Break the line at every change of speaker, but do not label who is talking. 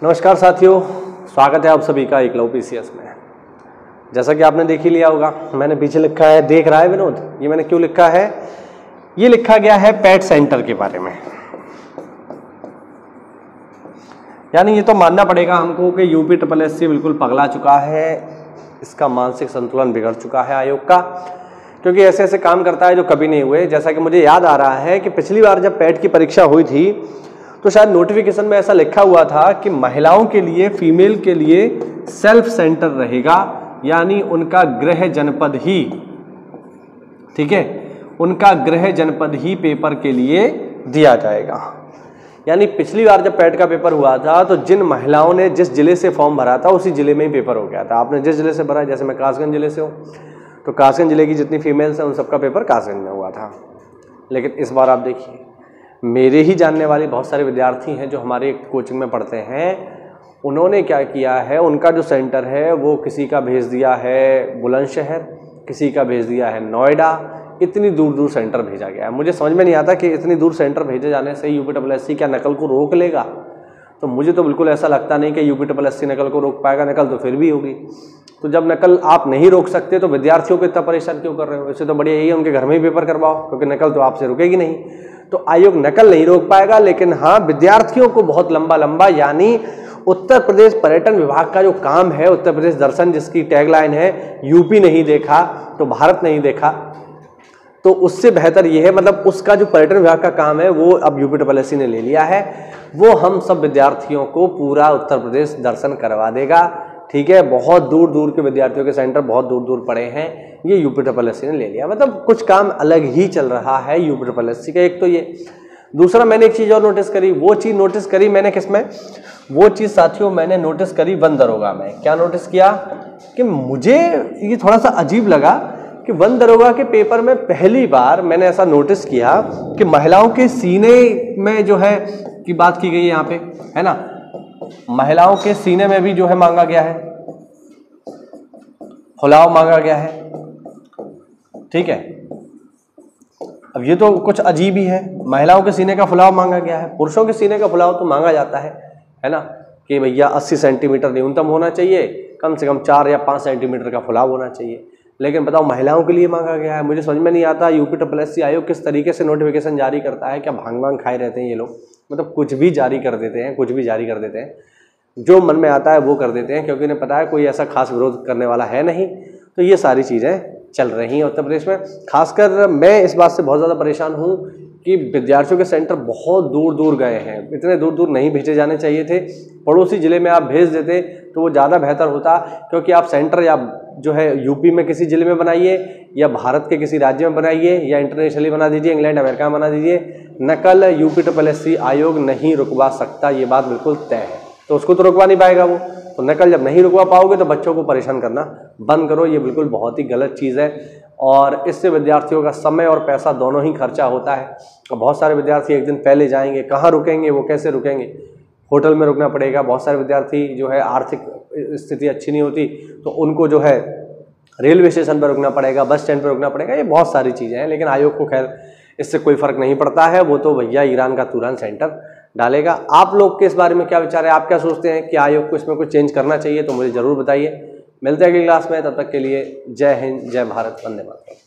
नमस्कार साथियों, स्वागत है आप सभी का एकलव्य पीसीएस में। जैसा कि आपने देख ही लिया होगा, मैंने पीछे लिखा है, देख रहा है विनोद, ये मैंने क्यों लिखा है? ये लिखा गया है पैट सेंटर के बारे में। यानी ये तो मानना पड़ेगा हमको कि यूपी SSSC बिल्कुल पगला चुका है, इसका मानसिक संतुलन बिगड़ चुका है आयोग का, क्योंकि ऐसे ऐसे काम करता है जो कभी नहीं हुए। जैसा कि मुझे याद आ रहा है कि पिछली बार जब पैट की परीक्षा हुई थी तो शायद नोटिफिकेशन में ऐसा लिखा हुआ था कि महिलाओं के लिए, फीमेल के लिए सेल्फ सेंटर रहेगा, यानी उनका गृह जनपद ही, ठीक है, उनका गृह जनपद ही पेपर के लिए दिया जाएगा। यानी पिछली बार जब पैट का पेपर हुआ था तो जिन महिलाओं ने जिस जिले से फॉर्म भरा था उसी जिले में ही पेपर हो गया था। आपने जिस जिले से भरा, जैसे मैं कासगंज जिले से हूँ, तो कासगंज जिले की जितनी फीमेल्स हैं उन सबका पेपर कासगंज में हुआ था। लेकिन इस बार आप देखिए, मेरे ही जानने वाले बहुत सारे विद्यार्थी हैं जो हमारे कोचिंग में पढ़ते हैं, उन्होंने क्या किया है, उनका जो सेंटर है वो किसी का भेज दिया है बुलंदशहर, किसी का भेज दिया है नोएडा। इतनी दूर दूर सेंटर भेजा गया है। मुझे समझ में नहीं आता कि इतनी दूर सेंटर भेजे जाने से यूपी SSSC क्या नकल को रोक लेगा? तो मुझे तो बिल्कुल ऐसा लगता नहीं कि यूपी SSSC नकल को रोक पाएगा। नकल तो फिर भी होगी। तो जब नकल आप नहीं रोक सकते तो विद्यार्थियों को इतना परेशान क्यों कर रहे हो? इससे तो बढ़िया यही है उनके घर में ही पेपर करवाओ, क्योंकि नकल तो आपसे रुकेगी नहीं। तो आयोग नकल नहीं रोक पाएगा, लेकिन हाँ, विद्यार्थियों को बहुत लंबा लंबा, यानी उत्तर प्रदेश पर्यटन विभाग का जो काम है, उत्तर प्रदेश दर्शन जिसकी टैगलाइन है, यूपी नहीं देखा तो भारत नहीं देखा, तो उससे बेहतर ये है, मतलब उसका जो पर्यटन विभाग का काम है वो अब यूपी SSSC ने ले लिया है। वो हम सब विद्यार्थियों को पूरा उत्तर प्रदेश दर्शन करवा देगा, ठीक है। बहुत दूर दूर के विद्यार्थियों के सेंटर बहुत दूर दूर पड़े हैं, ये यूपी SSSC ने ले लिया। मतलब कुछ काम अलग ही चल रहा है यूपी SSSC का। एक तो ये, दूसरा मैंने एक चीज़ और नोटिस करी। वो चीज़ नोटिस करी मैंने किसमें? वो चीज़ साथियों मैंने नोटिस करी वन दरोगा में। क्या नोटिस किया कि मुझे ये थोड़ा सा अजीब लगा कि वन दरोगा के पेपर में पहली बार मैंने ऐसा नोटिस किया कि महिलाओं के सीने में जो है की बात की गई है यहाँ पे, है ना, महिलाओं के सीने में भी जो है मांगा गया है, फुलाव मांगा गया है, ठीक है। अब ये तो कुछ अजीब ही है, महिलाओं के सीने का फुलाव मांगा गया है। पुरुषों के सीने का फुलाव तो मांगा जाता है ना, कि भैया 80 सेंटीमीटर न्यूनतम होना चाहिए, कम से कम 4 या 5 सेंटीमीटर का फुलाव होना चाहिए। लेकिन बताओ महिलाओं के लिए मांगा गया है। मुझे समझ में नहीं आता यूपी SSSC आयोग किस तरीके से नोटिफिकेशन जारी करता है। क्या भांग भांग खाए रहते हैं ये लोग? मतलब कुछ भी जारी कर देते हैं, कुछ भी जारी कर देते हैं, जो मन में आता है वो कर देते हैं, क्योंकि उन्हें पता है कोई ऐसा खास विरोध करने वाला है नहीं। तो ये सारी चीज़ें चल रही हैं उत्तर प्रदेश में। खासकर मैं इस बात से बहुत ज़्यादा परेशान हूँ कि विद्यार्थियों के सेंटर बहुत दूर दूर गए हैं। इतने दूर दूर नहीं भेजे जाने चाहिए थे। पड़ोसी ज़िले में आप भेज देते तो वो ज़्यादा बेहतर होता, क्योंकि आप सेंटर या जो है यूपी में किसी ज़िले में बनाइए, या भारत के किसी राज्य में बनाइए, या इंटरनेशनली बना दीजिए, इंग्लैंड अमेरिका में बना दीजिए, नकल यूपी SSSC आयोग नहीं रुकवा सकता। ये बात बिल्कुल तय है। तो उसको तो रुकवा नहीं पाएगा वो। तो नकल जब नहीं रुकवा पाओगे तो बच्चों को परेशान करना बंद करो। ये बिल्कुल बहुत ही गलत चीज़ है, और इससे विद्यार्थियों का समय और पैसा दोनों ही खर्चा होता है। और बहुत सारे विद्यार्थी एक दिन पहले जाएंगे, कहाँ रुकेंगे, वो कैसे रुकेंगे? होटल में रुकना पड़ेगा। बहुत सारे विद्यार्थी जो है आर्थिक स्थिति अच्छी नहीं होती तो उनको जो है रेलवे स्टेशन पर रुकना पड़ेगा, बस स्टैंड पर रुकना पड़ेगा। ये बहुत सारी चीज़ें हैं, लेकिन आयोग को खैर इससे कोई फ़र्क नहीं पड़ता है। वो तो भैया ईरान का तुरंत सेंटर डालेगा। आप लोग के इस बारे में क्या विचार है? आप क्या सोचते हैं कि आयोग को इसमें कुछ चेंज करना चाहिए? तो मुझे ज़रूर बताइए। मिलते हैं अगली क्लास में, तब तक के लिए जय हिंद, जय भारत, वंदे मातरम।